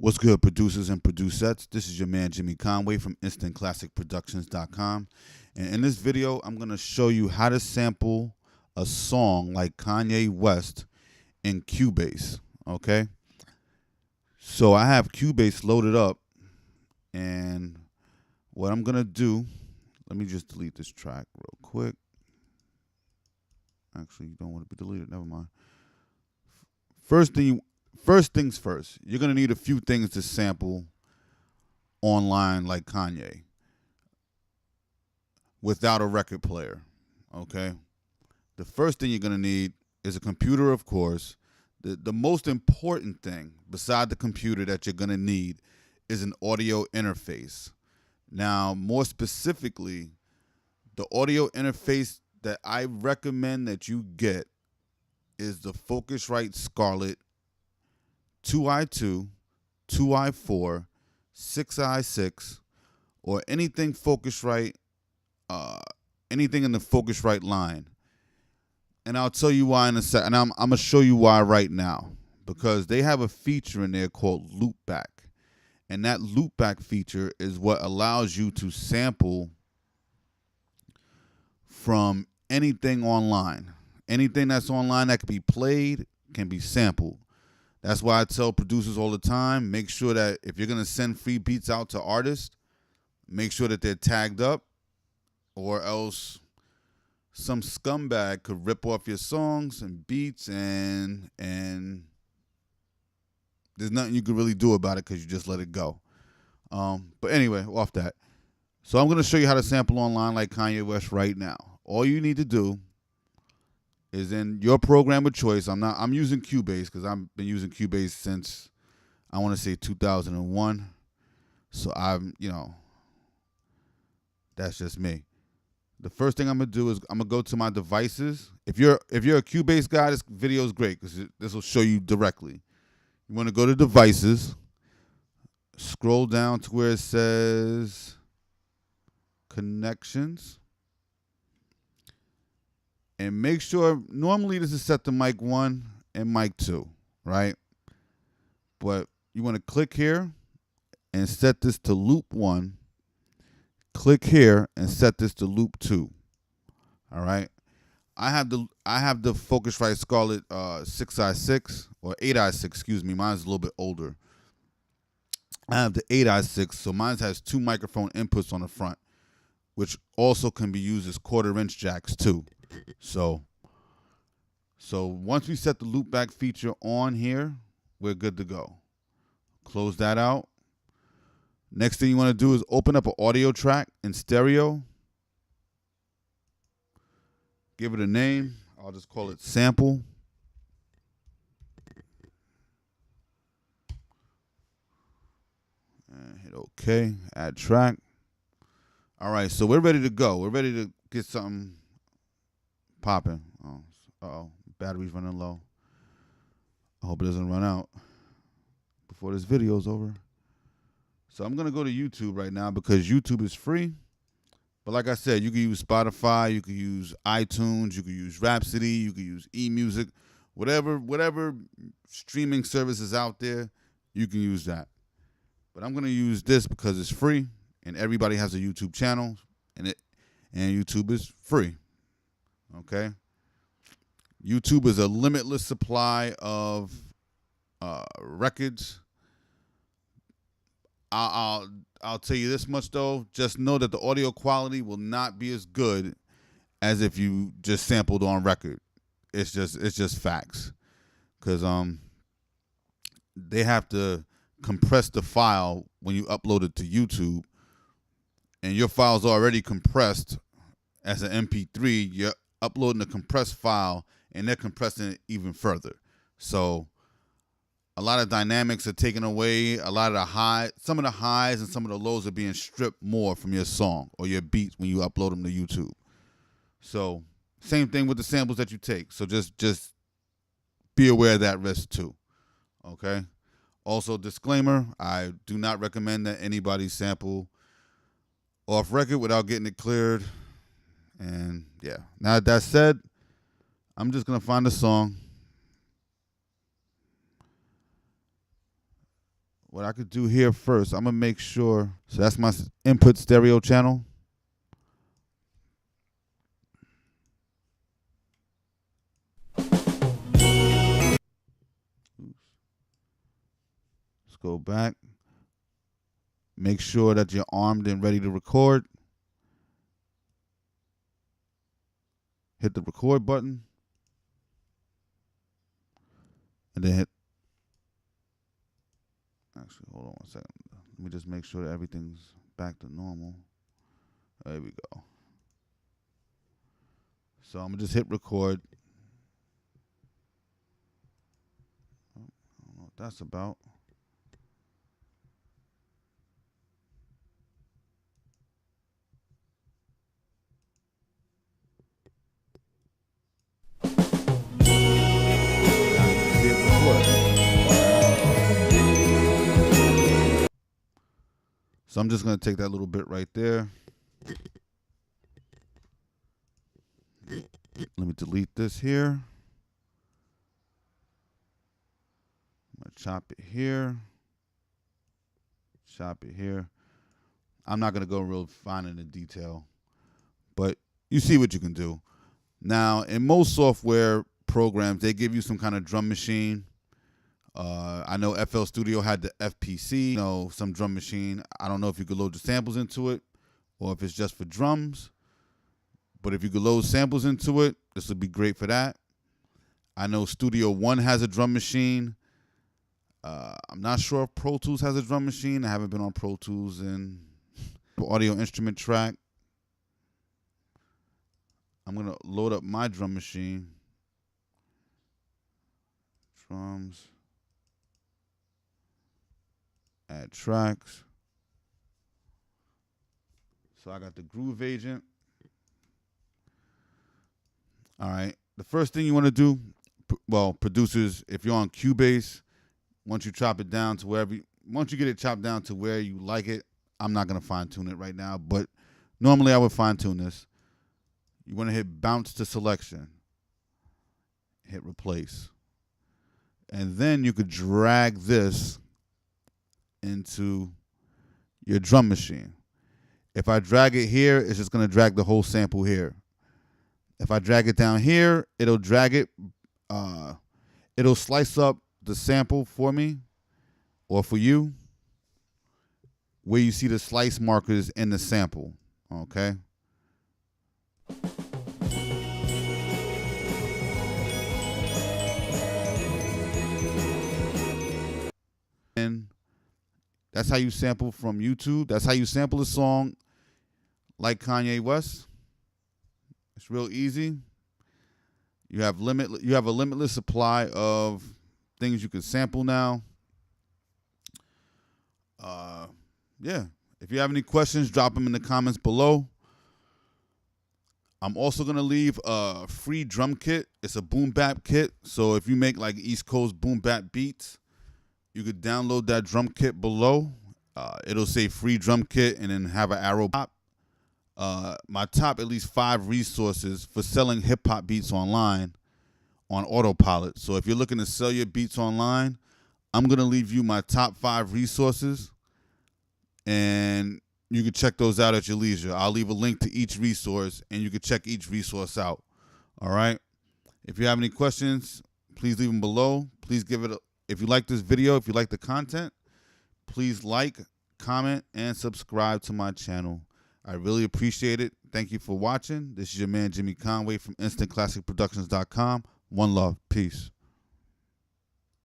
What's good, producers and producettes? This is your man Jimmy Conway from InstantClassicProductions.com. And in this video, I'm going to show you how to sample a song like Kanye West in Cubase. Okay? So I have Cubase loaded up, and what I'm going to do, let me just delete this track real quick. Actually, you don't want to be deleted. Never mind. First things first, you're going to need a few things to sample online like Kanye without a record player, okay? The first thing you're going to need is a computer, of course. The most important thing beside the computer that you're going to need is an audio interface. Now, more specifically, the audio interface that I recommend that you get is the Focusrite Scarlett 2i2, 2i4, 6i6, or anything Focusrite, anything in the Focusrite line. And I'll tell you why in a second. And I'm going to show you why right now. Because they have a feature in there called Loopback. And that Loopback feature is what allows you to sample from anything online. Anything that's online that can be played can be sampled. That's why I tell producers all the time, make sure that if you're going to send free beats out to artists, make sure that they're tagged up, or else some scumbag could rip off your songs and beats, and there's nothing you can really do about it because you just let it go. But anyway, off that. So I'm going to show you how to sample online like Kanye West right now. All you need to do is in your program of choice. I'm using Cubase because I've been using Cubase since, I want to say 2001. So that's just me. The first thing I'm gonna do is I'm gonna go to my devices. If you're a Cubase guy, this video is great because this will show you directly. You want to go to devices, scroll down to where it says connections. And make sure, normally this is set to mic 1 and mic 2, right? But you want to click here and set this to loop 1. Click here and set this to loop 2. All right? I have the Focusrite Scarlett 6i6 or 8i6, excuse me. Mine's a little bit older. I have the 8i6, so mine has 2 microphone inputs on the front, which also can be used as 1/4-inch jacks too. So once we set the loopback feature on here, we're good to go. Close that out. Next thing you want to do is open up an audio track in stereo. Give it a name. I'll just call it sample. And hit OK. Add track. All right, so we're ready to go. We're ready to get something popping. Oh, uh-oh. Battery's running low. I hope it doesn't run out before this video's over. So I'm going to go to YouTube right now because YouTube is free. But like I said, you can use Spotify, you can use iTunes, you can use Rhapsody, you can use eMusic, whatever streaming service is out there, you can use that. But I'm going to use this because it's free and everybody has a YouTube channel and YouTube is free. Okay? YouTube is a limitless supply of records. I'll tell you this much though. Just know that the audio quality will not be as good as if you just sampled on record. It's just facts, because they have to compress the file when you upload it to YouTube, and your file's already compressed as an MP3. You're uploading a compressed file, and they're compressing it even further. So a lot of dynamics are taken away. A lot of some of the highs and some of the lows are being stripped more from your song or your beats when you upload them to YouTube. So same thing with the samples that you take. So just be aware of that risk too. Okay. Also, disclaimer: I do not recommend that anybody sample off record without getting it cleared. And yeah. Now that said, I'm just gonna find a song. what I could do here first, I'm going to make sure. So that's my input stereo channel. Let's go back. Make sure that you're armed and ready to record. Hit the record button. And then hit. Actually, hold on 1 second. Let me just make sure that everything's back to normal. There we go. So I'm going to just hit record. I don't know what that's about. So I'm just going to take that little bit right there. Let me delete this here. I'm going to chop it here. Chop it here. I'm not going to go real fine into detail, but you see what you can do. Now, in most software programs, they give you some kind of drum machine. I know FL Studio had the FPC, some drum machine. I don't know if you could load the samples into it or if it's just for drums. But if you could load samples into it, this would be great for that. I know Studio One has a drum machine. I'm not sure if Pro Tools has a drum machine. I haven't been on Pro Tools in audio instrument track. I'm going to load up my drum machine. Drums. Add tracks. So I got the Groove Agent. All right. The first thing you want to do, well, producers, if you're on Cubase, once you chop it down to once you get it chopped down to where you like it, I'm not going to fine tune it right now, but normally I would fine tune this. You want to hit bounce to selection. Hit replace. And then you could drag this into your drum machine. If I drag it here, it's just going to drag the whole sample here. If I drag it down here, it'll drag it. It'll slice up the sample for me or for you where you see the slice markers in the sample. Okay. And that's how you sample from YouTube. That's how you sample a song like Kanye West. It's real easy. You have a limitless supply of things you can sample now. Yeah. If you have any questions, drop them in the comments below. I'm also going to leave a free drum kit. It's a boom bap kit. So if you make like East Coast boom bap beats, you could download that drum kit below. It'll say free drum kit and then have an arrow pop. My top at least 5 resources for selling hip hop beats online on Autopilot. So if you're looking to sell your beats online, I'm going to leave you my top 5 resources and you can check those out at your leisure. I'll leave a link to each resource and you can check each resource out. All right. If you have any questions, please leave them below. Please give it if you like this video, if you like the content, please like, comment, and subscribe to my channel. I really appreciate it. Thank you for watching. This is your man, Jimmy Conway from InstantClassicProductions.com. One love. Peace.